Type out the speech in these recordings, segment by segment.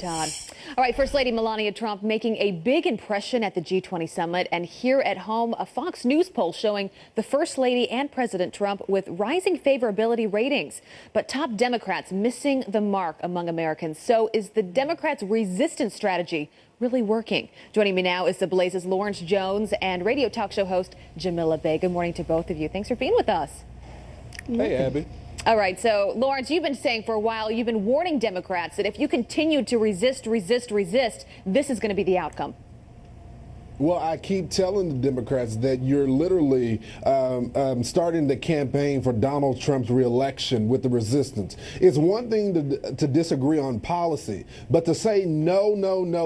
Todd. All right, First Lady Melania Trump making a big impression at the G20 summit, and here at home, a Fox News poll showing the First Lady and President Trump with rising favorability ratings. But top Democrats missing the mark among Americans. So is the Democrats' resistance strategy really working? Joining me now is the Blaze's Lawrence Jones and radio talk show host Jamila Bey. Good morning to both of you. Thanks for being with us. Hey, Abby. All right, so Lawrence, you've been saying for a while, you've been warning Democrats that if you continue to resist, this is going to be the outcome. Well, I keep telling the Democrats that you're literally starting the campaign for Donald Trump's reelection with the resistance. It's one thing to disagree on policy, but to say no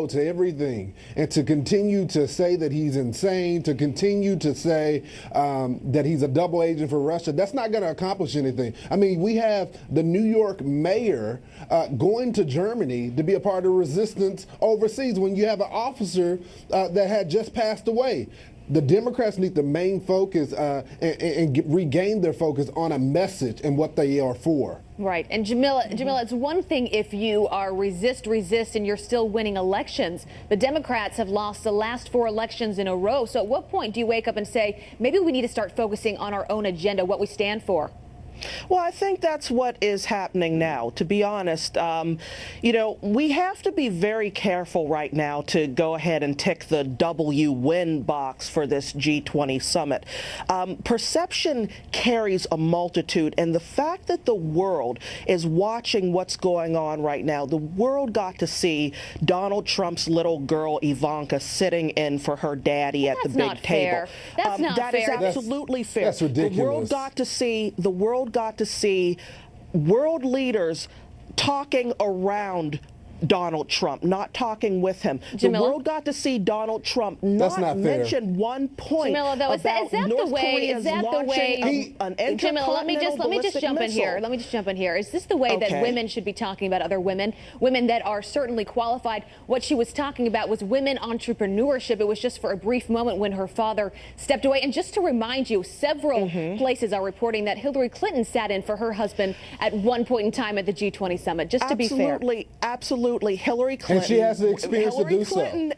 to everything and to continue to say that he's insane, to continue to say that he's a double agent for Russia, that's not going to accomplish anything. I mean, we have the New York mayor going to Germany to be a part of resistance overseas when you have an officer that had just passed away. The Democrats need to main focus and regain their focus on a message and what they are for. Right. And Jamila, it's one thing if you are resist, and you're still winning elections. The Democrats have lost the last 4 elections in a row. So at what point do you wake up and say, maybe we need to start focusing on our own agenda, what we stand for? Well, I think that's what is happening now, to be honest. You know, we have to be very careful right now to go ahead and tick the W win box for this G20 summit. Perception carries a multitude, and the fact that the world is watching what's going on right now, the world got to see Donald Trump's little girl Ivanka sitting in for her daddy at the big table. That's not fair. That is absolutely fair. That's ridiculous. The world got to see world leaders talking around Donald Trump, not talking with him. Jamila? The world got to see Donald Trump not mention one point Jamila, though, is that North the way? Korea's launching an Jamila, let me just jump in missile. here. Let me just jump in here. Is this the way that women should be talking about other women that are certainly qualified? What she was talking about was women entrepreneurship. It was just for a brief moment when her father stepped away. And just to remind you, several places are reporting that Hillary Clinton sat in for her husband at one point in time at the G20 summit. Just to be fair. Absolutely. Hillary Clinton. And she has the experience to do so. Hillary Clinton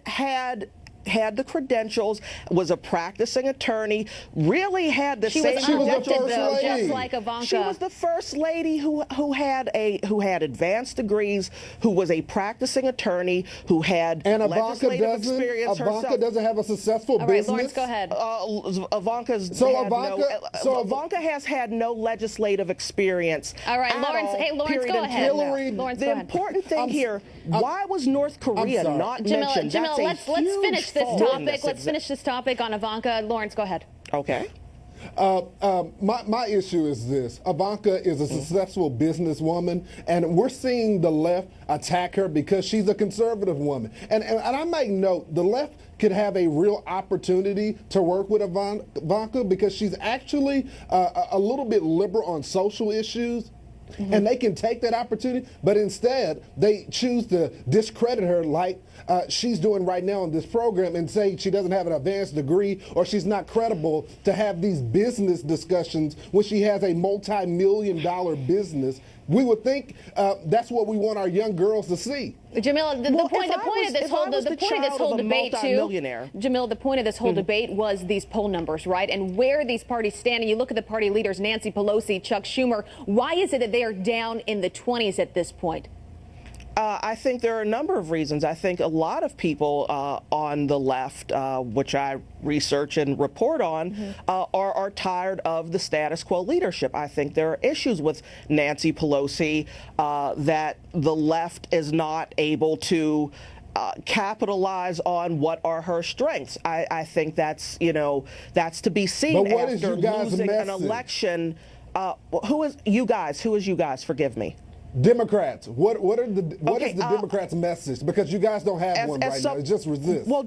had the credentials, was a practicing attorney, really had the same credentials, though, just like Ivanka. She was the first lady who had advanced degrees, who was a practicing attorney, who had legislative experience herself. Ivanka doesn't have a successful business. Lawrence, go ahead. Ivanka has had no legislative experience. All right, Lawrence. Hey, Lawrence, go ahead. The important thing here: why was North Korea not mentioned? Jamila, let's finish this topic. Let's finish this topic on Ivanka. Lawrence, go ahead. Okay. My issue is this. Ivanka is a successful businesswoman, and we're seeing the left attack her because she's a conservative woman. And I might note, the left could have a real opportunity to work with Ivanka because she's actually a little bit liberal on social issues. And they can take that opportunity, but instead they choose to discredit her like she's doing right now in this program and say she doesn't have an advanced degree or she's not credible to have these business discussions when she has a multi-million-dollar business. We would think that's what we want our young girls to see. Jamila, the point of this whole debate too, Jamila, the point of this whole debate was these poll numbers, right? And where these parties stand. And you look at the party leaders, Nancy Pelosi, Chuck Schumer. Why is it that they are down in the 20s at this point? I think there are a number of reasons. I think a lot of people on the left, which I research and report on, are tired of the status quo leadership. I think there are issues with Nancy Pelosi that the left is not able to capitalize on what are her strengths. I think that's to be seen after losing an election. Who is you guys? Forgive me. Democrats. What is the Democrats' message? Because you guys don't have one right now. It's just resist. Well,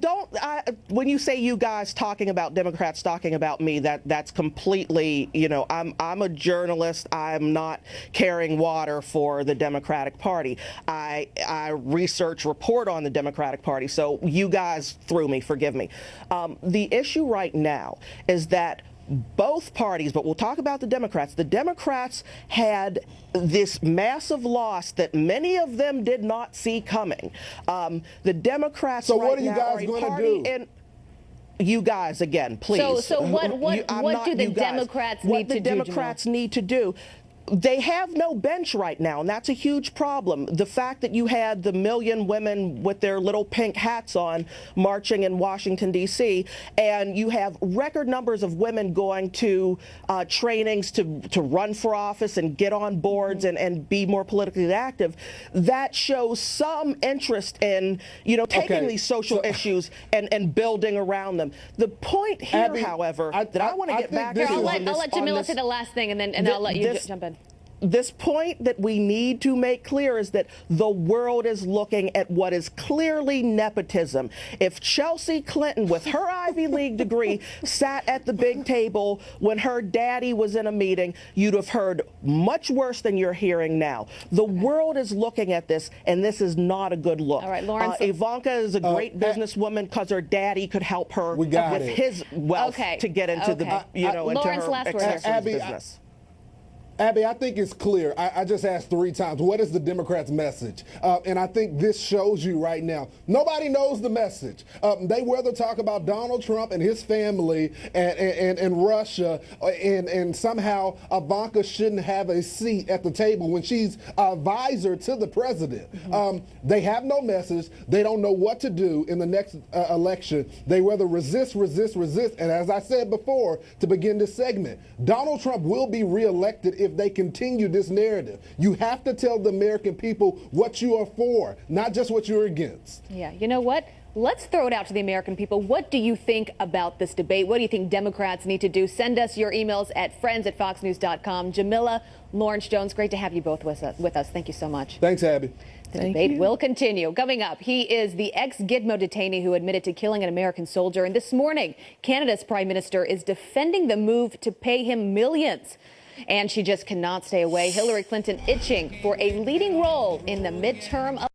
when you say you guys talking about Democrats talking about me, that's completely, I'm a journalist. I'm not carrying water for the Democratic Party. I research, report on the Democratic Party. So you guys threw me. Forgive me. The issue right now is that both parties, but we'll talk about the Democrats. The Democrats had this massive loss that many of them did not see coming. The Democrats So right what are you now guys are a gonna party do? in. You guys, again, please. So what do the Democrats need to do, What the Democrats need to do? They have no bench right now, and that's a huge problem. The fact that you had the million women with their little pink hats on marching in Washington, D.C., and you have record numbers of women going to trainings to run for office and get on boards and be more politically active, that shows some interest in, taking these social issues and building around them. The point here, Abby, however, that I want to get back to I'll let Jamila say the last thing, and then I'll let you jump in. This point that we need to make clear is that the world is looking at what is clearly nepotism. If Chelsea Clinton, with her Ivy League degree, sat at the big table when her daddy was in a meeting, you'd have heard much worse than you're hearing now. The world is looking at this, and this is not a good look. All right, Lawrence. Ivanka is a great businesswoman because her daddy could help her with his wealth to get into the, into Lawrence, her last word. accessories business. Abby, I think it's clear. I just asked 3 times, what is the Democrats' message? And I think this shows you right now, nobody knows the message. They rather talk about Donald Trump and his family and Russia, and somehow Ivanka shouldn't have a seat at the table when she's advisor to the president. They have no message. They don't know what to do in the next election. They rather resist. And as I said before, to begin this segment, Donald Trump will be reelected if they continue this narrative. You have to tell the American people what you are for, not just what you're against. Yeah, you know what? Let's throw it out to the American people. What do you think about this debate? What do you think Democrats need to do? Send us your emails at friends@foxnews.com. Jamila, Lawrence Jones, great to have you both with us. Thank you so much. Thanks, Abby. The debate will continue. Coming up, he is the ex-Gitmo detainee who admitted to killing an American soldier. And this morning, Canada's Prime Minister is defending the move to pay him millions. And she just cannot stay away. Hillary Clinton itching for a leading role in the midterm